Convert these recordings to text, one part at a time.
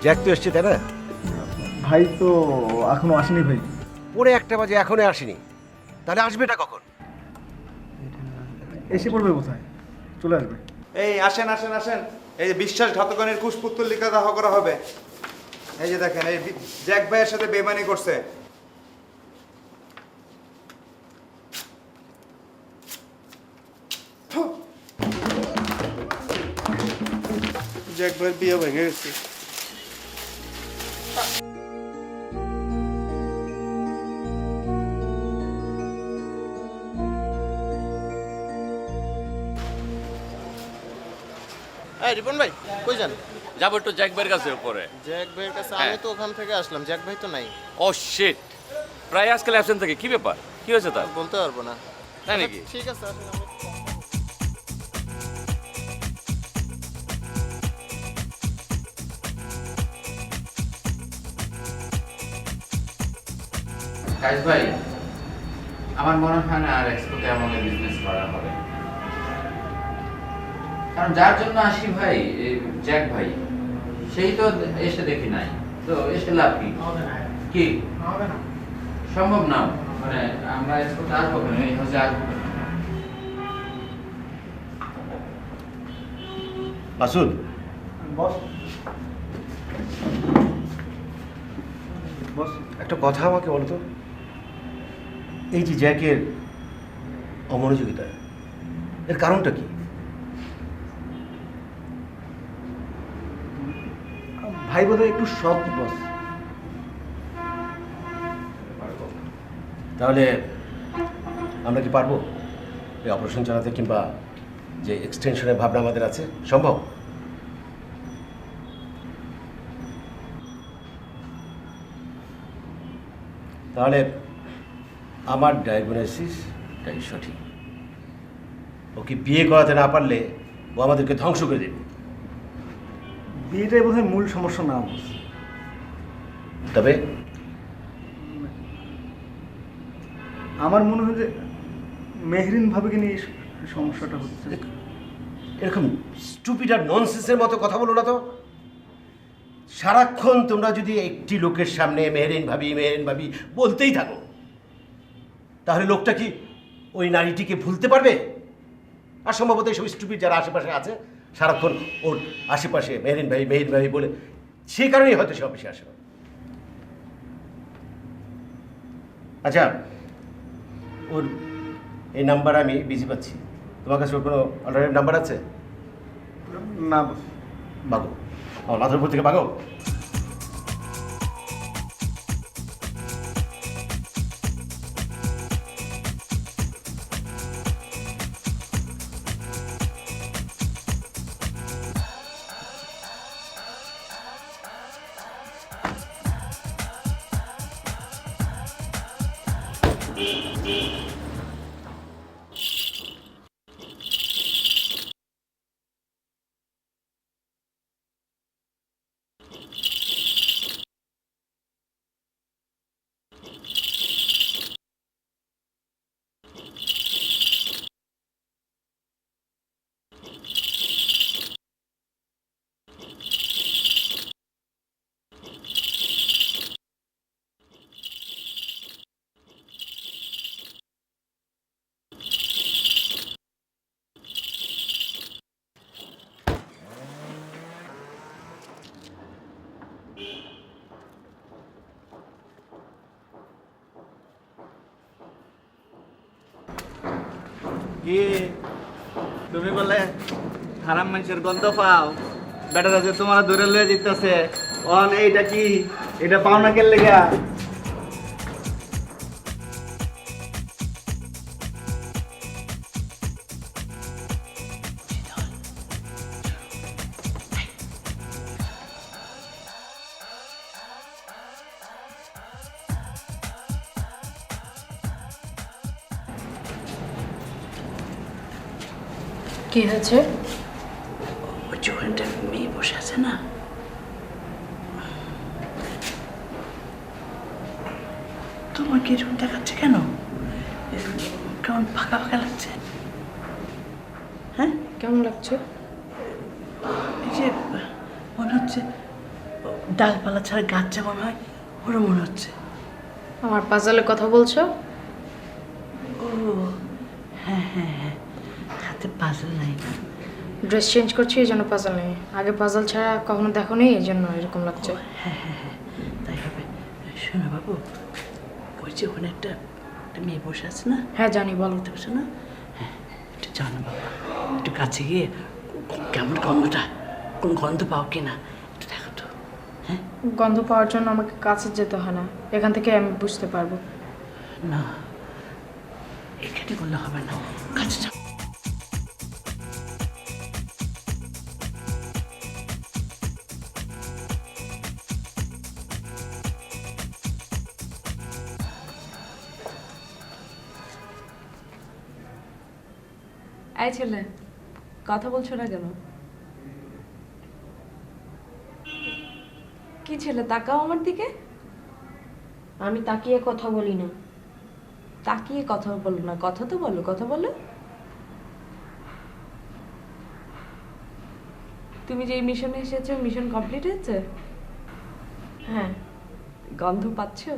Jack তো এসছে তাই না? ভাই তো এখনো আসেনি ভাই। পরে 1টা বাজে এখনো আসেনি, তাহলে আসবেটা কখন? এসে পড়বে কোথায়, চলে আসবে। এই আসেন আসেন আসেন, এই যে বিশ্বাসঘাতকনের কুশপুত্তলিকা দাহ করা হবে। এই যে দেখেন, এই জ্যাক ভাইয়ের সাথে বেইমানি করছে। জ্যাক ভাইয়ের বিয়ে ভেঙে গেছে। এই রিপন ভাই কই যান? যাবো একটু জ্যাক ভাইয়ের কাছে উপরে। জ্যাক ভাইয়ের কাছে? হ্যাঁ। আমি তো ওখান থেকে আসলাম, জ্যাক ভাই তো নাই। ও শিট, প্রায় আজকাল অ্যাবসেন্ট থাকে, কি ব্যাপার, কি হয়েছে তার? বলতে পারবো না। তাই নাকি? আচ্ছা, ঠিক আছে আসেন, আমি কায়েস ভাই, আমার মনে হয় না আর এক্সপোতে আমাদের বিজনেস করা হবে, কারণ যার জন্য আসি ভাই, এই জ্যাক ভাই, সেই তো এসে দেখি নাই, তো এসে লাভ কি? কি সম্ভব না, মানে আমরা এক্সপোতে আসবো কেন, এই হচ্ছে আসবো কেন? মাসুদ, বস বস একটা কথা আমাকে বলো তো, এই যে জ্যাকের অমনোযোগিতা, এর কারণটা কি? ভাই বোধহয় একটু সৎ বস। তাহলে আমরা কি পারবো এই অপারেশন চালাতে, কিংবা যে এক্সটেনশনের ভাবনা আমাদের আছে, সম্ভব? তাহলে আমার ডায়াগনোসিসটাই সঠিক। ওকে বিয়ে করাতে না পারলে ও আমাদেরকে ধ্বংস করে দেবে। বিয়েটাই বোধহয় মূল সমস্যা না বস। তবে আমার মনে হয় যে মেহরিন ভাবিকে নিয়ে এই সমস্যাটা হচ্ছে। এরকম স্টুপিড আর ননসেন্সের মতো কথা বলো না তো। সারাক্ষণ তোমরা যদি একটি লোকের সামনে মেহরিন ভাবি বলতেই থাকো, তাহলে লোকটা কি ওই নারীটিকে ভুলতে পারবে? আর সম্ভবত এইসব স্টুপিড যারা আশেপাশে আছে, সারাক্ষণ ওর আশেপাশে মেহরিন ভাবি বলে, সেই কারণেই হয়তো সে অফিসে আসে না। আচ্ছা, ওর এই নাম্বার আমি বিজি পাচ্ছি, তোমার কাছে ওর কোনো অল্টারনেটিভ নাম্বার আছে? না বস। বাগো, আমার মাথার উপর থেকে বাগো। কি তুমি বলে খারাপ মানুষের গন্ধ পাও? বেটারা যে তোমার ধরে লয়ে যেতেছে, অন এইটা কি? এটা পাও না কেন লেগা? কি হয়েছে? ওই যে ওখানটা মেয়ে বসে আছে না, তোমার কি এরকম দেখাচ্ছে কেন? কেমন ফাঁকা ফাঁকা লাগছে? হ্যাঁ, কেমন লাগছে? এই যে মনে হচ্ছে ডালপালা ছাড়া গাছ যেমন হয়, ওরা মনে হচ্ছে। আমার পাজালের কথা বলছো? ও হ্যাঁ হ্যাঁ হ্যাঁ, হাতে পাজল নাই না। ড্রেস চেঞ্জ করছি এই জন্য পাজাল নেই, আগে পাজাল ছাড়া কখনো দেখো নেই, এই জন্য এরকম লাগছে। হ্যাঁ হ্যাঁ হ্যাঁ, তাই হবে। শোনো বাবু, ওই যে ওখানে একটা মেয়ে বসে আছে না, হ্যাঁ জানি, বলো। বুঝতে পারছো না? হ্যাঁ, একটু জানো বাবা, একটু কাছে গিয়ে কেমন গন্ধটা, কোন গন্ধ পাও কিনা একটু দেখো তো। হ্যাঁ গন্ধ পাওয়ার জন্য আমাকে কাছে যেতে হয় না, এখান থেকে আমি বুঝতে পারবো। না, এখানে বললে হবে না, কাছে যাও। এই ছেলে, কথা বলছো না কেন? কি ছেলে, তাকাও আমার দিকে। আমি তাকিয়ে কথা বলি না। তাকিয়ে কথা বলো না, কথা তো বলো, কথা বলো। তুমি যে মিশনে এসেছো, মিশন কমপ্লিট হয়েছে? হ্যাঁ গন্ধ পাচ্ছো?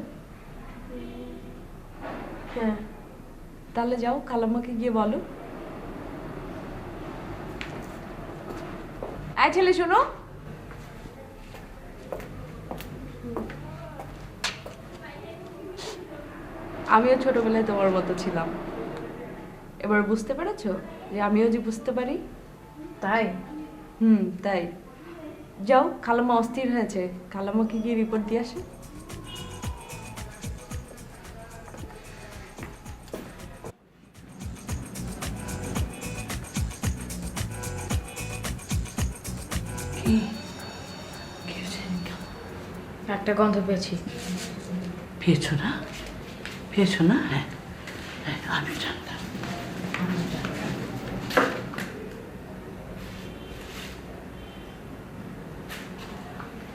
হ্যাঁ। তাহলে যাও, খালাম্মাকে গিয়ে বলো। এই ছেলে শোনো, আমিও ছোটবেলায় তোমার মতো ছিলাম, এবার বুঝতে পেরেছো যে আমিও যে বুঝতে পারি? তাই? তাই। যাও, খালাম্মা অস্থির হয়েছে, খালাম্মাকে গিয়ে রিপোর্ট দিয়ে আসে। কি কি হয়েছে? একটা গন্ধ পেয়েছি। পেয়েছো না? পেয়েছো না? হ্যাঁ হ্যাঁ, আমি জানতাম।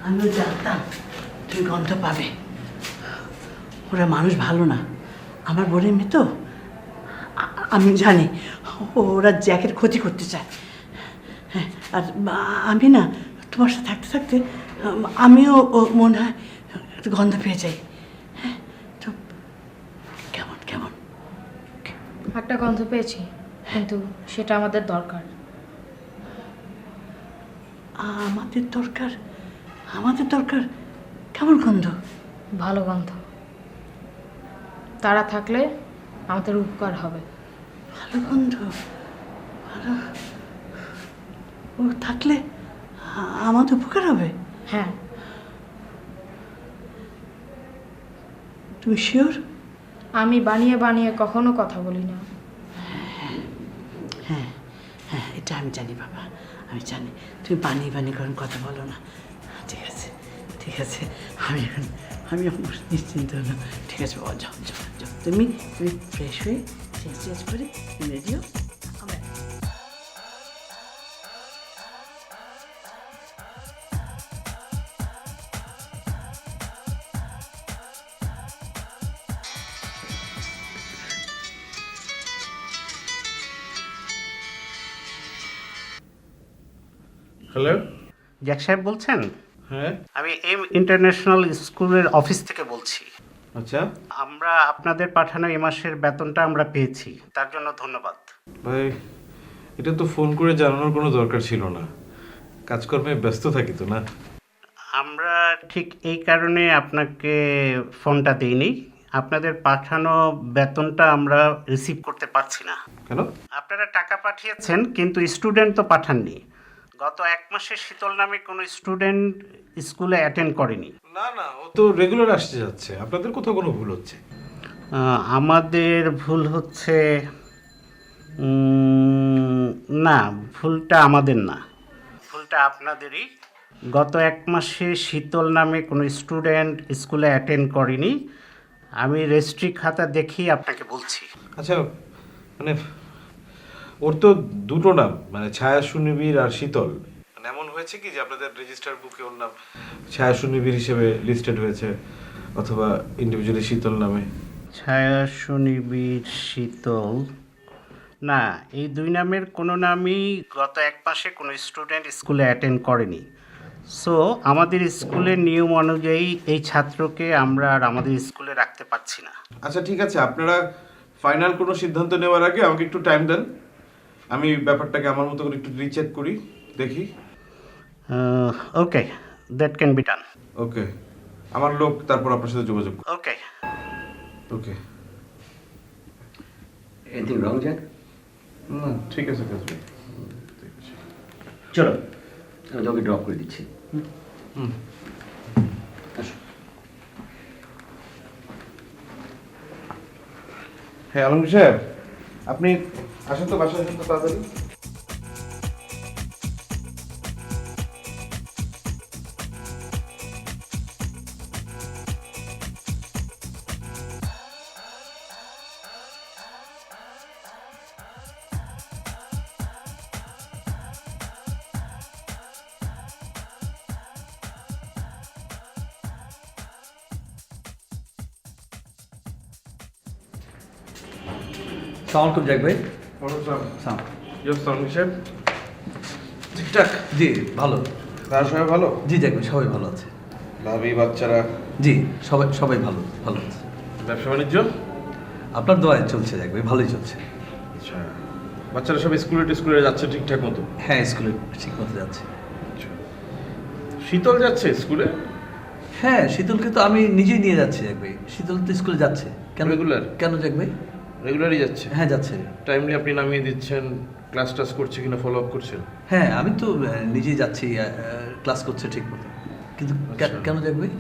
আমিও জানতাম তুমি গন্ধ পাবে। ওরা মানুষ ভালো না, আমার বোনের মেয়ে তো, আমি জানি ওরা জ্যাকের ক্ষতি করতে চায়। হ্যাঁ, আর আমি না তোমার সাথে থাকতে থাকতে আমিও মনে হয় একটু গন্ধ পেয়ে যাই। হ্যাঁ, তো কেমন কেমন? একটা গন্ধ পেয়েছি, কিন্তু সেটা আমাদের দরকার। আমাদের দরকার? আমাদের দরকার কেমন গন্ধ? ভালো গন্ধ। তারা থাকলে আমাদের উপকার হবে। ভালো গন্ধ? ভালো, ও থাকলে আমাদের উপকার হবে? হ্যাঁ। তুমি শিওর? আমি বানিয়ে বানিয়ে কখনো কথা বলি না। হ্যাঁ হ্যাঁ, এটা আমি জানি বাবা, আমি জানি তুমি বানিয়ে বানিয়ে কখন কথা বলো না। ঠিক আছে ঠিক আছে, আমি এখন নিশ্চিন্ত হলাম। ঠিক আছে বাবা, যাও যাও যাও, তুমি ফ্রেশ হয়ে চেঞ্জ করে রেডি হও। হ্যালো, জ্যাক সাহেব বলছেন? হ্যাঁ। আমি ইন্টারন্যাশনাল স্কুলের অফিস থেকে বলছি। আচ্ছা আমরা আপনাদের পাঠানো এই মাসের বেতনটা আমরা পেয়েছি, তার জন্য ধন্যবাদ। ভাই, এটা তো ফোন করে জানানোর কোনো দরকার ছিল না, কাজকর্মে ব্যস্ত থাকি তো না। আমরা ঠিক এই কারণে আপনাকে ফোনটা দিইনি আপনাদের পাঠানো বেতনটা আমরা রিসিভ করতে পারছি না। কেন? আপনারা টাকা পাঠিয়েছেন কিন্তু স্টুডেন্ট তো পাঠাননি। গত 1 মাসে শীতল নামে কোনো স্টুডেন্ট স্কুলে অ্যাটেন্ড করেনি। না না, ও তো রেগুলার আসতে যাচ্ছে। আপনাদের কোথাও কোনো ভুল হচ্ছে? আমাদের ভুল হচ্ছে না, ভুলটা আমাদের না, ভুলটা আপনাদেরই। গত 1 মাসে শীতল নামে কোনো স্টুডেন্ট স্কুলে অ্যাটেন্ড করেনি। আমি রেজিস্ট্রি খাতা দেখেই আপনাকে বলছি। আচ্ছা, মানে ওর তো দুটো নাম, মানে ছায়া সুনিবির আর শীতল। মানে এমন হয়েছে কি যে আপনাদের রেজিস্টার বুকে ওর নাম ছায়া সুনিবির হিসেবে লিস্টেড হয়েছে, অথবা ইন্ডিভিজুয়ালি শীতল নামে? ছায়া সুনিবির শীতল না, এই 2 নামের কোনো নামই গত 1 মাসে কোনো স্টুডেন্ট স্কুলে অ্যাটেন্ড করেনি। সো আমাদের স্কুলের নিয়ম অনুযায়ী এই ছাত্রকে আমরা আর আমাদের স্কুলে রাখতে পারছি না। আচ্ছা ঠিক আছে, আপনারা ফাইনাল কোনো সিদ্ধান্ত নেওয়ার আগে আমাকে একটু টাইম দেন। আমি ব্যাপারটাকে আমার মতো করে একটু রিচেক করি, দেখি। Okay, that can be done. Okay, আমার লোক তারপর আপনার সাথে যোগাযোগ। Okay okay. Anything wrong Jack? না ঠিক আছে কাজ ভাই, চলো আমি তোকে ড্রপ করে দিচ্ছি। হ্যাঁ আলমগীর সাহেব, আপনি আসেন তো, বাসায় আসেন তো তাড়াতাড়ি। সালাম আলাইকুম জ্যাক ভাই। সালাম। আলমগীর সাহেব ঠিকঠাক? জি ভালো। তারা সবাই ভালো? জি জ্যাক ভাই সবাই ভালো আছে। ভাবি, বাচ্চারা? জি সবাই সবাই ভালো ভালো আছে। ব্যবসা বাণিজ্য আপনার দোয়ায় চলছে জ্যাক ভাই, ভালোই চলছে। আচ্ছা, বাচ্চারা সব স্কুলে যাচ্ছে ঠিকঠাক মতো? হ্যাঁ স্কুলে ঠিক মতো যাচ্ছে। শীতল যাচ্ছে স্কুলে? হ্যাঁ শীতলকে তো আমি নিজেই নিয়ে যাচ্ছি জ্যাক ভাই। শীতল তো স্কুলে যাচ্ছে। কেন রেগুলার? কেন জ্যাক ভাই? রেগুলারই যাচ্ছে? হ্যাঁ যাচ্ছে। টাইমলি আপনি নামিয়ে দিচ্ছেন, ক্লাস টাস করছে কিনা ফলো আপ করছেন? হ্যাঁ আমি তো নিজেই যাচ্ছি, ক্লাস করছে ঠিক মতো। কিন্তু কেন জ্যাক ভাই?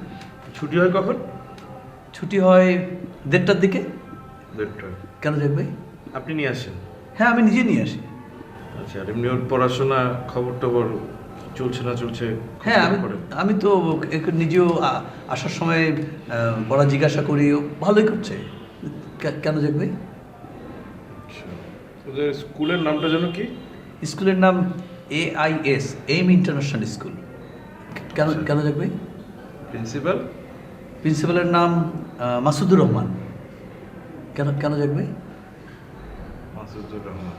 ছুটি হয় কখন? ছুটি হয় 1:30টার দিকে। 1:30? কেন জ্যাক ভাই? আপনি নিয়ে আসেন? হ্যাঁ আমি নিজে নিয়ে আসি। আচ্ছা, আর এমনি ওর পড়াশোনা খবর টবর চলছে না চলছে? হ্যাঁ আমি তো নিজেও আসার সময় পড়া জিজ্ঞাসা করি, ভালোই করছে। কেন জ্যাক ভাই? ওদের স্কুলের নামটা যেন কি? স্কুলের নাম AIS, এইম ইন্টারন্যাশনাল স্কুল। কেন জ্যাক ভাই? প্রিন্সিপালের নাম মাসুদুর রহমান। কেন জ্যাক ভাই? মাসুদুর রহমান।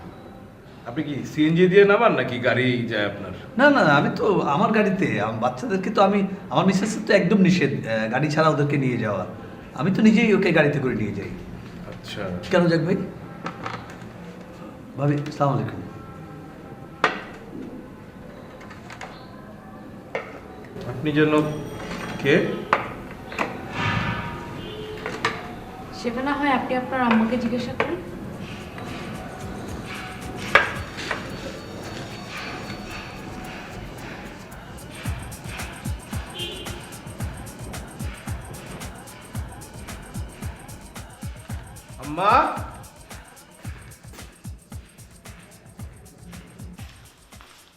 আপনি কি সিএনজি দিয়ে নামান নাকি গাড়ি যায় আপনার? না না আমি তো আমার গাড়িতে, বাচ্চাদেরকে তো আমি, আমার মিসেসের তো একদম নিষেধ গাড়ি ছাড়া ওদেরকে নিয়ে যাওয়া। আমি তো নিজেই ওকে গাড়িতে করে নিয়ে যাই। আচ্ছা। কেন জ্যাক ভাই? ভাবি আসসালামু আলাইকুম। আপনি যেন কে? সেটা না হয় আপনি আপনার আম্মাকে জিজ্ঞাসা করেন। আম্মা?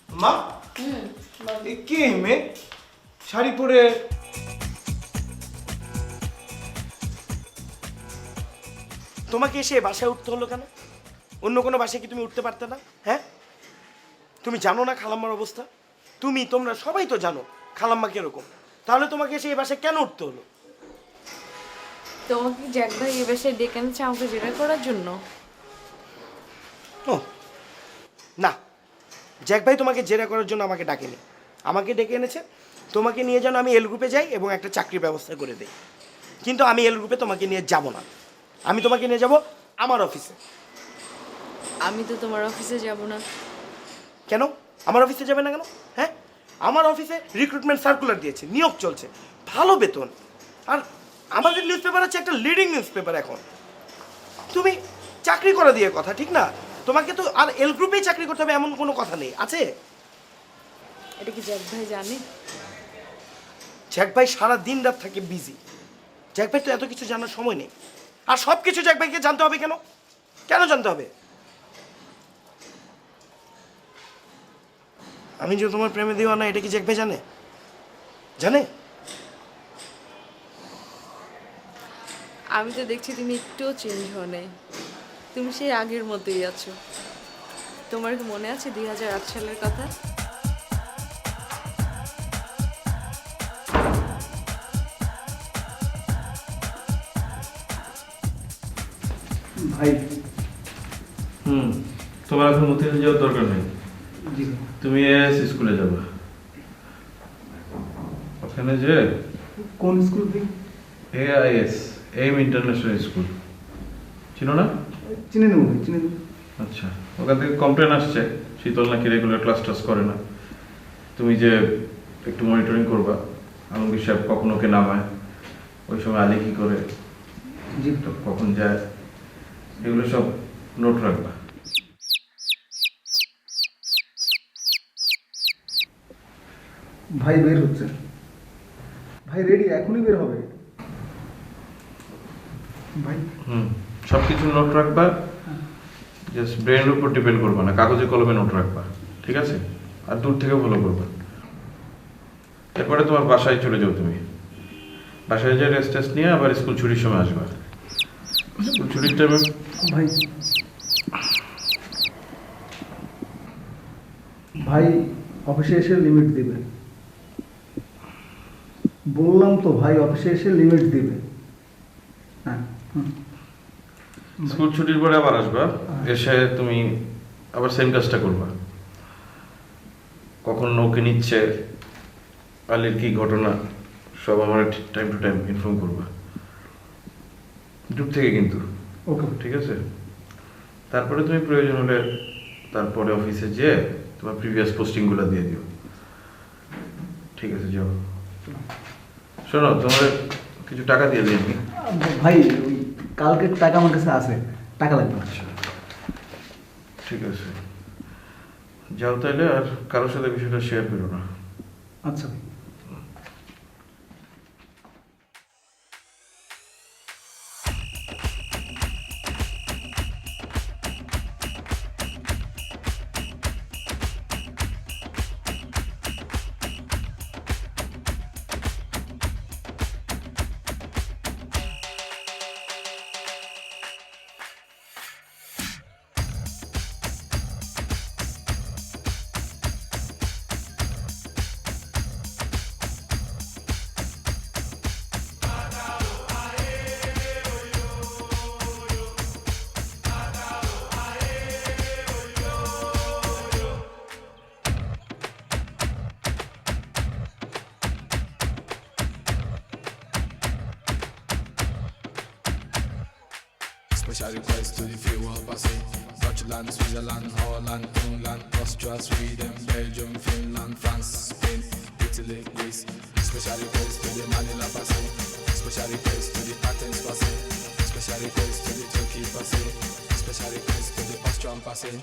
আম্মা? এ কে মেয়ে শাড়ি পরে? তোমাকে এসে বাসায় উঠতে হলো কেন? অন্য কোনো বাসায় কি তুমি উঠতে পারতে না? হ্যাঁ, তুমি জানো না খালাম্মার অবস্থা? তোমরা সবাই তো জানো খালাম্মা কিরকম। তাহলে তোমাকে এসে এই বাসায় কেন উঠতে হলো? তোমাকে জ্যাক ভাই এ বাসায় ডেকে এনেছে আমাকে জেরা করার জন্য? ও না, জ্যাক ভাই তোমাকে জেরা করার জন্য আমাকে ডাকেনি। আমাকে ডেকে এনেছে তোমাকে নিয়ে যেন আমি এল গ্রুপে যাই এবং একটা চাকরির ব্যবস্থা করে দেই। কিন্তু আমি এল গ্রুপে তোমাকে নিয়ে যাব না, আমি তোমাকে নিয়ে যাব আমার অফিসে। আমি তো তোমার অফিসে যাব না। কেন আমার অফিসে যাবে না কেন? হ্যাঁ, আমার অফিসে রিক্রুটমেন্ট সার্কুলার দিয়েছে, নিয়োগ চলছে, ভালো বেতন। আর আমাদের নিউজ পেপার হচ্ছে একটা লিডিং নিউজ পেপার এখন। তুমি চাকরি করা দিয়ে কথা, ঠিক না? তোমাকে তো আর এল গ্রুপেই চাকরি করতে হবে এমন কোনো কথা নেই, আছে? এটা কি জ্যাক ভাই জানে? জ্যাক ভাই সারা দিন রাত থাকে বিজি। জ্যাক ভাই তো এত কিছু জানার সময় নেই। আর সব কিছু জ্যাক ভাইকে জানতে হবে কেন? কেন জানতে হবে? আমি যে তোমার প্রেমে দিওয়ানা, এটা কি জ্যাক ভাই জানে? জানে? আমি তো দেখছি তুমি একটুও চেঞ্জ হও নাই, তুমি সেই আগের মতোই আছো। তোমার কি মনে আছে 2008 সালের কথা? ভাই তোমার এখন মতিঝিল যাওয়ার দরকার নেই। তুমি এএস স্কুলে যাবে। ওখানে যে কোন school? AIS aim international school, চিনো না? চিনে নেব, চিনে নেব। আচ্ছা, ওখান থেকে কমপ্লেন আসছে শীতল নাকি রেগুলার ক্লাস টাস করে না। তুমি যে একটু মনিটরিং করবা, আলমগীর সাহেব কখন ওকে নামায়, ওই সময় আলী কি করে, কখন যায়, এগুলো সব নোট রাখবা। ভাই বের হচ্ছে, ভাই রেডি, এখনই বের হবে ভাই। সব কিছু নোট রাখবা, জাস্ট ব্রেনের উপর ডিপেন্ড করবা না, কাগজে কলমে নোট রাখবা, ঠিক আছে? আর দূর থেকে ফলো করবা। এরপরে তোমার বাসায় চলে যাও। তুমি বাসায় যে রেস্ট টেস্ট নিয়ে আবার স্কুল ছুটির সময় আসবা। স্কুল ছুটির টাইমে ভাই, ভাই অফিসে এসে লিমিট দিবে, বললাম তো ভাই অফিসে এসে লিমিট দিবে। হ্যাঁ, স্কুল ছুটির পরে আবার আসবা, এসে তুমি আবার সেম কাজটা করবা। কখন নৌকে নিচ্ছে, আলির কি ঘটনা, সব আমার টাইম টু টাইম ইনফর্ম করবা, গ্রুপ থেকে কিন্তু। ওকে, ঠিক আছে? তারপরে তুমি প্রয়োজন হলে তারপরে অফিসে যেয়ে তোমার প্রিভিয়াস পোস্টিংগুলো দিয়ে দিও, ঠিক আছে? যাও। শোনো, তোমার কিছু টাকা দিয়ে দিই আমি। ভাই ওই কালকের টাকা আমার কাছে আছে, টাকা লাগবে। আচ্ছা, ঠিক আছে, যাও তাইলে। আর কারোর সাথে বিষয়টা শেয়ার করো না। আচ্ছা। Special request to the few all passing. Deutschland, Switzerland, Holland, England, Austria, Sweden, Belgium, Finland, France, Spain, Italy, Greece. Special request to the Manila passing. Special request to the Athens passing. Special request to the Turkey passing. Special request to the Austrian passing.